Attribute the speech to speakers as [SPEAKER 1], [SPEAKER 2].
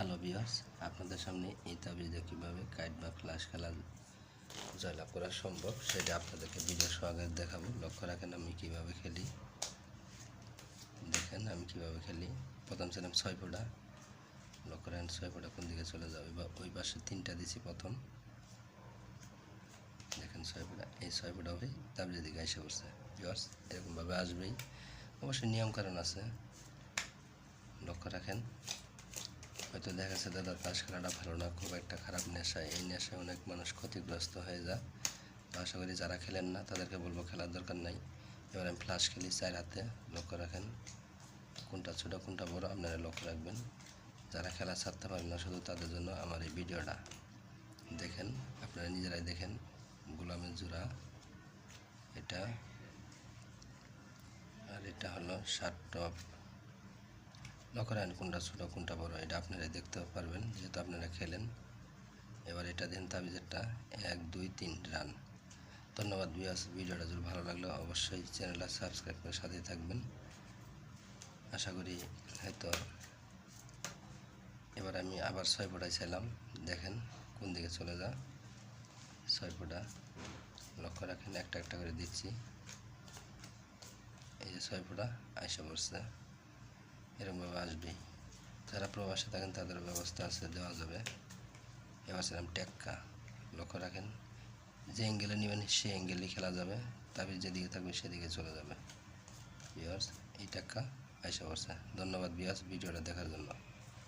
[SPEAKER 1] Hello viewers, আপনাদের সামনে এই তাবিজে কীভাবে কাইট বা ফ্লাশ খেলা জয়লাভ করা সম্ভব সেটা আপনাদেরকে ভিডিও সহকারে দেখাবো। লক্ষ্য রাখেন আমি কীভাবে খেলি। দেখেন আমি কীভাবে খেলি। প্রথম ছিলাম 6 ফোঁটা, লক্ষ্য রাখেন 6 ফোঁটা কোন দিকে চলে যাবে বা ওই পাশে 3টা দিছি প্রথম। দেখেন 6 ফোঁটা, এই 6 ফোঁটা হয়ে তাবিজের দিকে এসে পড়ছে। ভিউয়ার্স এরকমভাবে আসবেই, অবশ্যই নিয়মকানুন আছে, লক্ষ্য রাখেন। হয়তো দেখা যাচ্ছে দাদা তাস খেলাটা ভালো না, খুব একটা খারাপ নেশা, এই নেশায় অনেক মানুষ ক্ষতিগ্রস্ত হয়ে যায়। আশা করি যারা খেলেন না তাদেরকে বলবো খেলার দরকার নাই। এবার আমি ফ্লাশ খেলি 4 হাতে, লক্ষ্য রাখেন কোনটা ছোটো কোনটা বড় আপনারা লক্ষ্য রাখবেন। যারা খেলা ছাড়তে পারেন না শুধু তাদের জন্য আমার এই ভিডিওটা। দেখেন আপনারা নিজেরাই দেখেন, গোলামের জোড়া এটা, আর এটা হলো শার্ট টপ। লক্ষ্য রাখেন কোনটা ছোটো কোনটা বড়, এটা আপনারাই দেখতে পারবেন যেহেতু আপনারা খেলেন। এবার এটা দেন তাবিজেরটা 1 2 3 রান। ধন্যবাদ ভিউয়ার্স, ভিডিওটা যদি ভালো লাগলে অবশ্যই চ্যানেলটা সাবস্ক্রাইব করে সাথেই থাকবেন। আশা করি হয়তো। এবার আমি আবার 6 ফোঁটায় ছিলাম, দেখেন কোন দিকে চলে যা 6 ফোঁটা, লক্ষ্য রাখেন একটা একটা করে দিচ্ছি। এই যে 6 ফোঁটা আইসা পড়ছে, এরকমভাবে আসবেই। যারা প্রবাসে থাকেন তাদের ব্যবস্থা আছে, দেওয়া যাবে। এবার ছিলাম টেক্কা, লক্ষ্য রাখেন যে অ্যাঙ্গেলে নেবেন সেই অ্যাঙ্গেলেই খেলা যাবে, তাবিজ যেদিকে থাকবে সেদিকে চলে যাবে। ভিউয়ার্স এই টেক্কা আইসা পড়ছে। ধন্যবাদ ভিউয়ার্স ভিডিওটা দেখার জন্য।